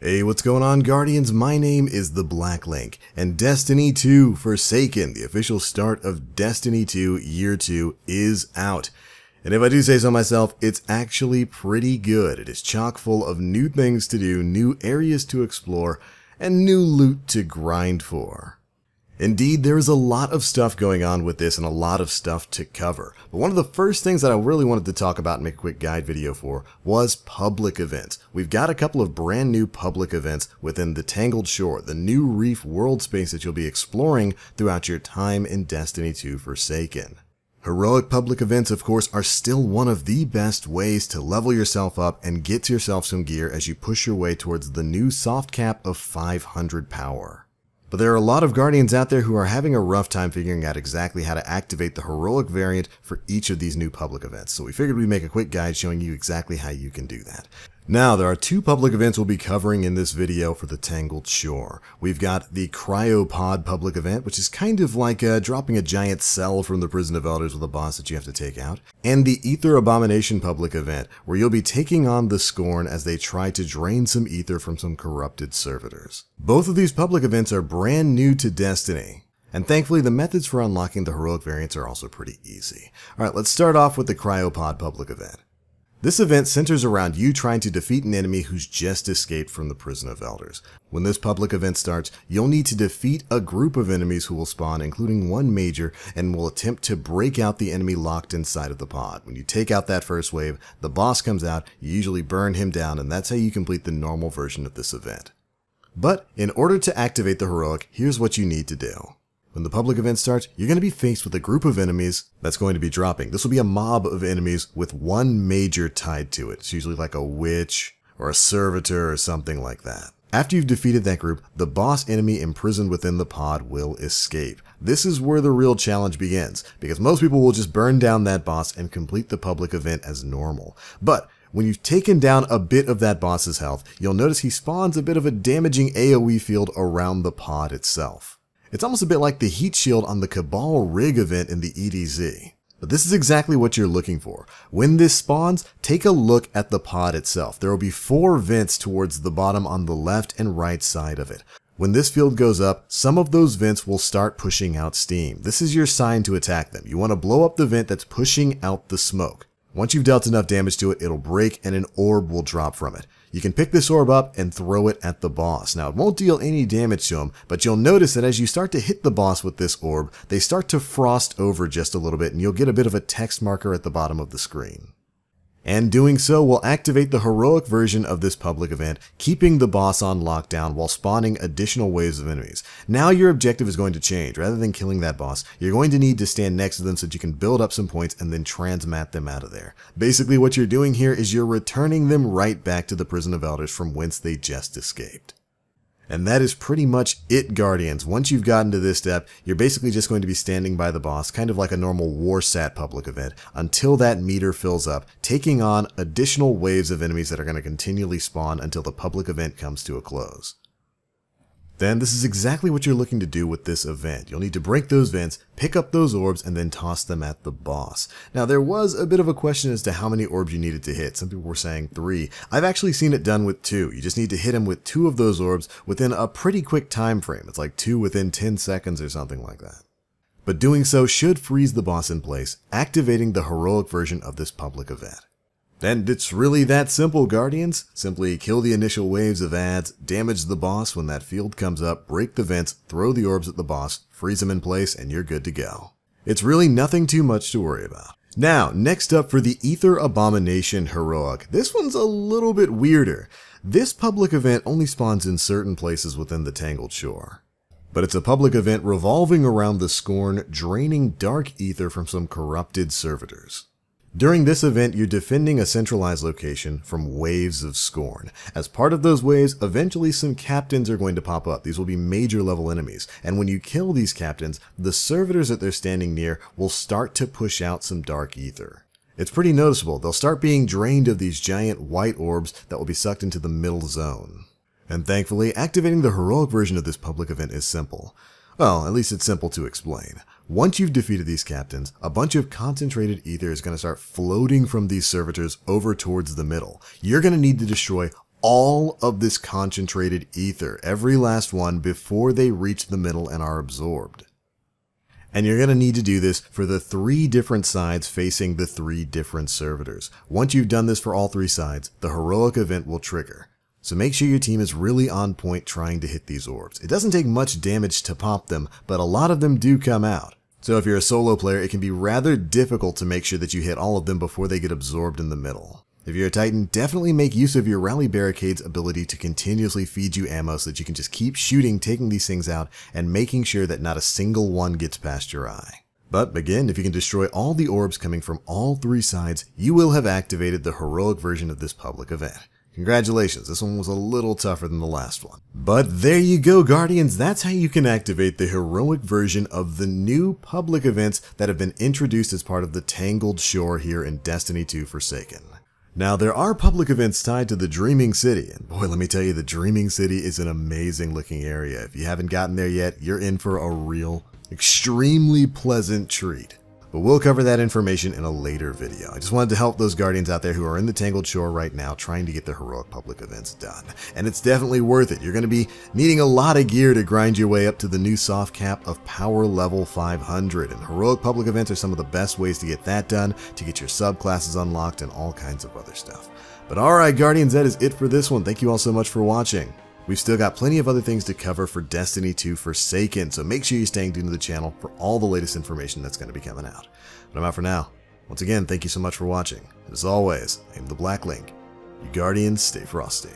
Hey, what's going on, Guardians? My name is TheBlackLink, and Destiny 2 Forsaken, the official start of Destiny 2 Year 2, is out. And if I do say so myself, it's actually pretty good. It is chock full of new things to do, new areas to explore, and new loot to grind for. Indeed, there is a lot of stuff going on with this and a lot of stuff to cover. But one of the first things that I really wanted to talk about and make a quick guide video for was public events. We've got a couple of brand new public events within the Tangled Shore, the new Reef world space that you'll be exploring throughout your time in Destiny 2 Forsaken. Heroic public events, of course, are still one of the best ways to level yourself up and get yourself some gear as you push your way towards the new soft cap of 500 power. But there are a lot of Guardians out there who are having a rough time figuring out exactly how to activate the heroic variant for each of these new public events, so we figured we'd make a quick guide showing you exactly how you can do that. Now, there are two public events we'll be covering in this video for the Tangled Shore. We've got the Cryo-Pod public event, which is kind of like dropping a giant cell from the Prison of Elders with a boss that you have to take out, and the Abomination public event, where you'll be taking on the Scorn as they try to drain some ether from some corrupted servitors. Both of these public events are brand new to Destiny, and thankfully the methods for unlocking the heroic variants are also pretty easy. Alright, let's start off with the Cryo-Pod public event. This event centers around you trying to defeat an enemy who's just escaped from the Prison of Elders. When this public event starts, you'll need to defeat a group of enemies who will spawn, including one major, and will attempt to break out the enemy locked inside of the pod. When you take out that first wave, the boss comes out, you usually burn him down, and that's how you complete the normal version of this event. But in order to activate the heroic, here's what you need to do. When the public event starts, you're going to be faced with a group of enemies that's going to be dropping. This will be a mob of enemies with one major tied to it. It's usually like a witch or a servitor or something like that. After you've defeated that group, the boss enemy imprisoned within the pod will escape. This is where the real challenge begins, because most people will just burn down that boss and complete the public event as normal. But when you've taken down a bit of that boss's health, you'll notice he spawns a bit of a damaging AoE field around the pod itself. It's almost a bit like the heat shield on the Cabal Rig event in the EDZ. But this is exactly what you're looking for. When this spawns, take a look at the pod itself. There will be 4 vents towards the bottom on the left and right side of it. When this field goes up, some of those vents will start pushing out steam. This is your sign to attack them. You want to blow up the vent that's pushing out the smoke. Once you've dealt enough damage to it, it'll break and an orb will drop from it. You can pick this orb up and throw it at the boss. Now, it won't deal any damage to him, but you'll notice that as you start to hit the boss with this orb, they start to frost over just a little bit, and you'll get a bit of a text marker at the bottom of the screen. And doing so will activate the heroic version of this public event, keeping the boss on lockdown while spawning additional waves of enemies. Now your objective is going to change. Rather than killing that boss, you're going to need to stand next to them so that you can build up some points and then transmat them out of there. Basically what you're doing here is you're returning them right back to the Prison of Elders from whence they just escaped. And that is pretty much it, Guardians. Once you've gotten to this step, you're basically just going to be standing by the boss, kind of like a normal Warsat public event, until that meter fills up, taking on additional waves of enemies that are going to continually spawn until the public event comes to a close. Then this is exactly what you're looking to do with this event. You'll need to break those vents, pick up those orbs, and then toss them at the boss. Now, there was a bit of a question as to how many orbs you needed to hit. Some people were saying 3. I've actually seen it done with 2. You just need to hit him with 2 of those orbs within a pretty quick time frame. It's like 2 within 10 seconds or something like that. But doing so should freeze the boss in place, activating the heroic version of this public event. And it's really that simple, Guardians. Simply kill the initial waves of ads, damage the boss when that field comes up, break the vents, throw the orbs at the boss, freeze him in place, and you're good to go. It's really nothing too much to worry about. Now, next up for the Abomination Heroic. This one's a little bit weirder. This public event only spawns in certain places within the Tangled Shore. But it's a public event revolving around the Scorn draining dark ether from some corrupted servitors. During this event, you're defending a centralized location from waves of Scorn. As part of those waves, eventually some captains are going to pop up. These will be major level enemies. And when you kill these captains, the servitors that they're standing near will start to push out some dark ether. It's pretty noticeable. They'll start being drained of these giant white orbs that will be sucked into the middle zone. And thankfully, activating the heroic version of this public event is simple. Well, at least it's simple to explain. Once you've defeated these captains, a bunch of concentrated ether is going to start floating from these servitors over towards the middle. You're going to need to destroy all of this concentrated ether, every last one, before they reach the middle and are absorbed. And you're going to need to do this for the 3 different sides facing the 3 different servitors. Once you've done this for all 3 sides, the heroic event will trigger. So make sure your team is really on point trying to hit these orbs. It doesn't take much damage to pop them, but a lot of them do come out. So if you're a solo player, it can be rather difficult to make sure that you hit all of them before they get absorbed in the middle. If you're a Titan, definitely make use of your Rally Barricade's ability to continuously feed you ammo so that you can just keep shooting, taking these things out, and making sure that not a single one gets past your eye. But again, if you can destroy all the orbs coming from all 3 sides, you will have activated the heroic version of this public event. Congratulations, this one was a little tougher than the last one. But there you go, Guardians, that's how you can activate the heroic version of the new public events that have been introduced as part of the Tangled Shore here in Destiny 2 Forsaken. Now, there are public events tied to the Dreaming City, and boy, let me tell you, the Dreaming City is an amazing looking area. If you haven't gotten there yet, you're in for a real, extremely pleasant treat. But we'll cover that information in a later video. I just wanted to help those Guardians out there who are in the Tangled Shore right now trying to get the heroic public events done. And it's definitely worth it. You're going to be needing a lot of gear to grind your way up to the new soft cap of power level 500. And heroic public events are some of the best ways to get that done, to get your subclasses unlocked, and all kinds of other stuff. But alright, Guardians, that is it for this one. Thank you all so much for watching. We've still got plenty of other things to cover for Destiny 2 Forsaken, so make sure you're staying tuned to the channel for all the latest information that's going to be coming out. But I'm out for now. Once again, thank you so much for watching. As always, I'm TheBlackLink. You Guardians, stay frosty.